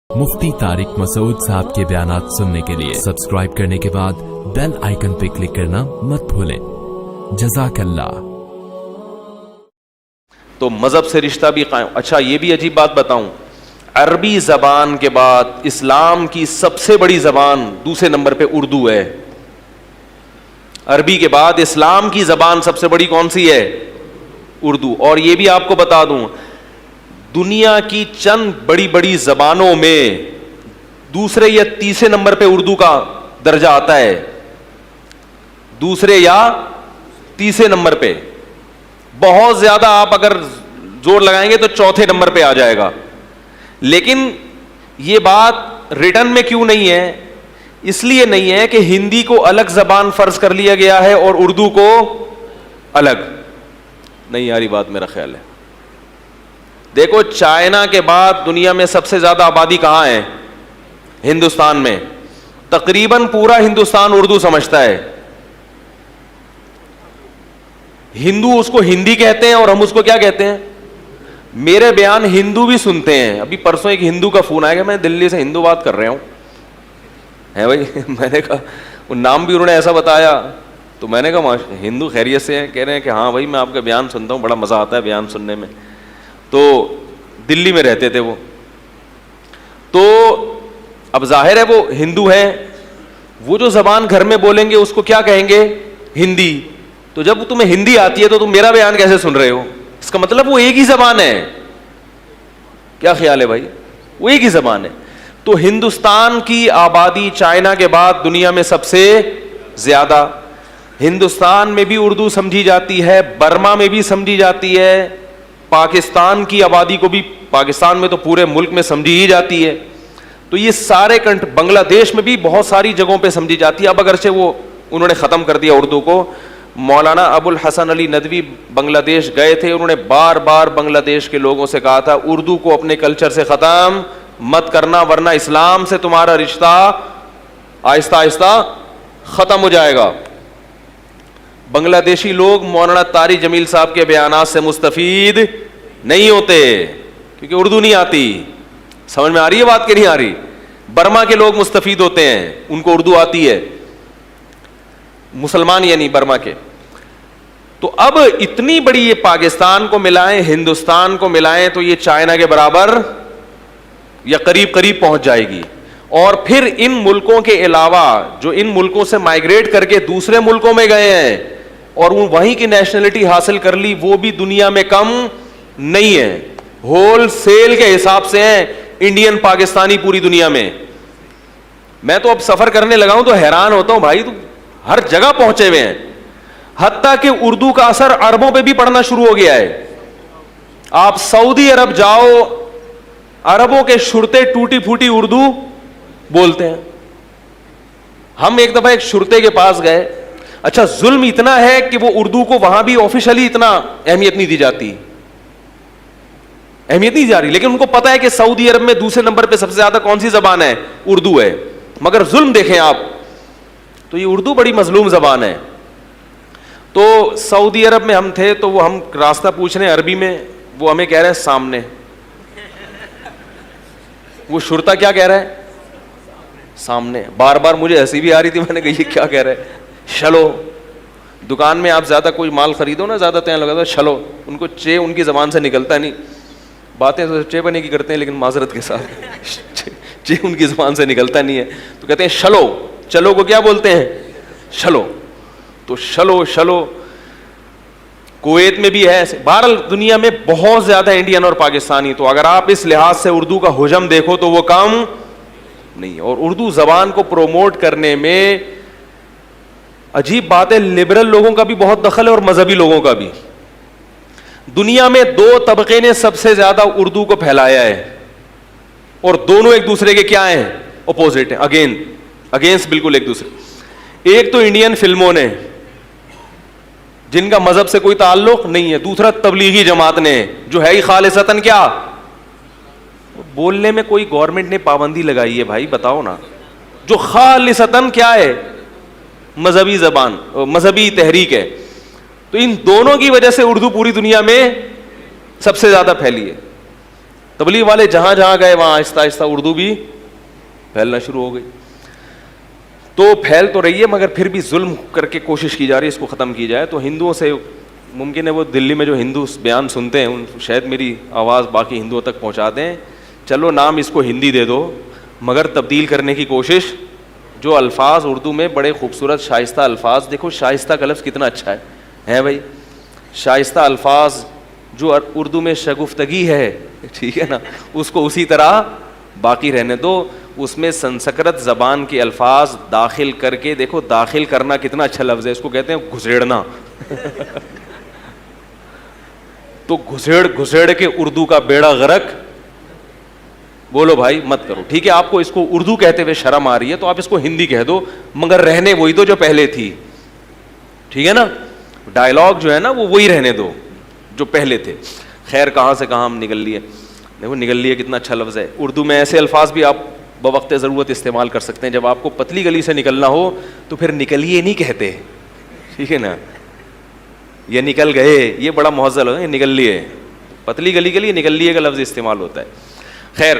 मुफ्ती तारिक मसूद साहब के बयानात सुनने के लिए सब्सक्राइब करने के बाद बेल आइकन पे क्लिक करना मत भूलें। जज़ाकल्लाह। तो मजहब से रिश्ता भी कायम। अच्छा, ये भी अजीब बात बताऊं, अरबी जबान के बाद इस्लाम की सबसे बड़ी जबान दूसरे नंबर पे उर्दू है। अरबी के बाद इस्लाम की जबान सबसे बड़ी कौन सी है? उर्दू। और ये भी आपको बता दूं, दुनिया की चंद बड़ी बड़ी जबानों में दूसरे या तीसरे नंबर पे उर्दू का दर्जा आता है, दूसरे या तीसरे नंबर पे। बहुत ज्यादा आप अगर जोर लगाएंगे तो चौथे नंबर पे आ जाएगा। लेकिन ये बात रिटर्न में क्यों नहीं है? इसलिए नहीं है कि हिंदी को अलग जबान फर्ज कर लिया गया है और उर्दू को अलग। नहीं आ रही बात, मेरा ख्याल है। देखो, चाइना के बाद दुनिया में सबसे ज्यादा आबादी कहां है? हिंदुस्तान में। तकरीबन पूरा हिंदुस्तान उर्दू समझता है। हिंदू उसको हिंदी कहते हैं और हम उसको क्या कहते हैं? मेरे बयान हिंदू भी सुनते हैं। अभी परसों एक हिंदू का फोन आया, मैं दिल्ली से हिंदू बात कर रहा हूं, है भाई। मैंने कहा, वो नाम भी उन्होंने ऐसा बताया, तो मैंने कहा हिंदू खैरियत से हैं? कह रहे हैं कि हाँ भाई, मैं आपके बयान सुनता हूँ, बड़ा मजा आता है बयान सुनने में। तो दिल्ली में रहते थे वो। तो अब जाहिर है वो हिंदू है, वो जो जबान घर में बोलेंगे उसको क्या कहेंगे? हिंदी। तो जब तुम्हें हिंदी आती है तो तुम मेरा बयान कैसे सुन रहे हो? इसका मतलब वो एक ही जबान है। क्या ख्याल है भाई? वो एक ही जबान है। तो हिंदुस्तान की आबादी चाइना के बाद दुनिया में सबसे ज्यादा। हिंदुस्तान में भी उर्दू समझी जाती है, बर्मा में भी समझी जाती है, पाकिस्तान की आबादी को भी, पाकिस्तान में तो पूरे मुल्क में समझी ही जाती है। तो ये सारे बांग्लादेश में भी बहुत सारी जगहों पे समझी जाती है। अब अगरचे वो उन्होंने ख़त्म कर दिया उर्दू को। मौलाना अबुल हसन अली नदवी बांग्लादेश गए थे, उन्होंने बार बार बांग्लादेश के लोगों से कहा था, उर्दू को अपने कल्चर से ख़त्म मत करना, वरना इस्लाम से तुम्हारा रिश्ता आहिस्ता आहिस्ता ख़त्म हो जाएगा। बांग्लादेशी लोग मौलाना तारिक जमील साहब के बयानात से मुस्तफीद नहीं होते क्योंकि उर्दू नहीं आती। समझ में आ रही है बात कि नहीं आ रही? बर्मा के लोग मुस्तफीद होते हैं, उनको उर्दू आती है, मुसलमान यानी बर्मा के। तो अब इतनी बड़ी ये पाकिस्तान को मिलाएं, हिंदुस्तान को मिलाएं, तो ये चाइना के बराबर या करीब करीब पहुंच जाएगी। और फिर इन मुल्कों के अलावा जो इन मुल्कों से माइग्रेट करके दूसरे मुल्कों में गए हैं और वो वहीं की नेशनलिटी हासिल कर ली, वो भी दुनिया में कम नहीं है। होल सेल के हिसाब से हैं इंडियन पाकिस्तानी पूरी दुनिया में। मैं तो अब सफर करने लगा हूं तो हैरान होता हूं भाई, तो हर जगह पहुंचे हुए हैं। हत्ता कि उर्दू का असर अरबों पे भी पड़ना शुरू हो गया है। आप सऊदी अरब जाओ, अरबों के शुरते टूटी फूटी उर्दू बोलते हैं। हम एक दफा एक शुरते के पास गए। अच्छा, जुल्म इतना है कि वो उर्दू को वहां भी ऑफिशियली इतना अहमियत नहीं दी जाती, अहमियत नहीं जा रही। लेकिन उनको पता है कि सऊदी अरब में दूसरे नंबर पे सबसे ज्यादा कौन सी जबान है? उर्दू है। मगर जुल्म देखें आप, तो ये उर्दू बड़ी मजलूम जबान है। तो सऊदी अरब में हम थे, तो वो हम रास्ता पूछ रहे हैं अरबी में, वो हमें कह रहे हैं सामने। वो शुरता क्या कह रहा है? सामने। बार बार मुझे हंसी भी आ रही थी, मैंने कहा ये क्या कह रहे हैं? चलो। दुकान में आप ज्यादा कोई माल खरीदो ना, ज्यादा टाइम लगा, चलो। उनको चे उनकी जबान से निकलता नहीं। बातें तो चे बने की करते हैं, लेकिन माजरत के साथ चे उनकी जबान से निकलता नहीं है, तो कहते हैं चलो। चलो को क्या बोलते हैं? चलो। तो चलो चलो। कुवैत में भी है। बहरहाल दुनिया में बहुत ज्यादा इंडियन और पाकिस्तानी। तो अगर आप इस लिहाज से उर्दू का हुजम देखो तो वो कम नहीं। और उर्दू जबान को प्रोमोट करने में अजीब बात है, लिबरल लोगों का भी बहुत दखल है और मजहबी लोगों का भी। दुनिया में दो तबके ने सबसे ज्यादा उर्दू को फैलाया है और दोनों एक दूसरे के क्या हैं? अपोजिट हैं, अगेंस्ट बिल्कुल एक दूसरे। एक तो इंडियन फिल्मों ने, जिनका मजहब से कोई ताल्लुक नहीं है। दूसरा तबलीगी जमात ने, जो है ही खालिसतन क्या? बोलने में कोई गवर्नमेंट ने पाबंदी लगाई है भाई, बताओ ना। जो खालिसतन क्या है? मजहबी जबान, मजहबी तहरीक है। तो इन दोनों की वजह से उर्दू पूरी दुनिया में सबसे ज्यादा फैली है। تبلیغ والے جہاں جہاں گئے وہاں آہستہ آہستہ اردو بھی پھیلنا شروع ہو گئی. تو پھیل تو رہی ہے مگر پھر بھی ظلم کر کے کوشش کی جا رہی ہے اس کو ختم کی جائے. تو ہندوؤں سے ممکن ہے وہ دلی میں جو ہندو بیان سنتے ہیں ان شاید میری آواز باقی ہندوؤں تک پہنچا دیں. چلو نام اس کو ہندی دے دو مگر تبدیل کرنے کی کوشش. جو الفاظ اردو میں بڑے خوبصورت شائستہ الفاظ, دیکھو شائستہ کا لفظ کتنا اچھا ہے بھائی. شائستہ الفاظ جو اردو میں شگفتگی ہے, ٹھیک ہے نا, اس کو اسی طرح باقی رہنے دو. اس میں سنسکرت زبان کے الفاظ داخل کر کے دیکھو, داخل کرنا کتنا اچھا لفظ ہے, اس کو کہتے ہیں گھسیڑنا. تو گھسیڑ کے اردو کا بیڑا غرق بولو بھائی مت کرو. ٹھیک ہے, آپ کو اس کو اردو کہتے ہوئے شرم آ رہی ہے تو آپ اس کو ہندی کہہ دو, مگر رہنے وہی دو جو پہلے تھی. ٹھیک ہے نا, ڈائلاگ جو ہے نا وہ وہی رہنے دو جو پہلے تھے. خیر کہاں سے کہاں ہم نکل لیے. دیکھو نکل لیے کتنا اچھا لفظ ہے. اردو میں ایسے الفاظ بھی آپ بوقت ضرورت استعمال کر سکتے ہیں. جب آپ کو پتلی گلی سے نکلنا ہو تو پھر نکلیے نہیں کہتے, ٹھیک ہے نا, یہ نکل گئے, یہ بڑا مہذب ہے, نکل لیے. پتلی گلی کے لیے نکل لیے کا لفظ استعمال ہوتا ہے. خیر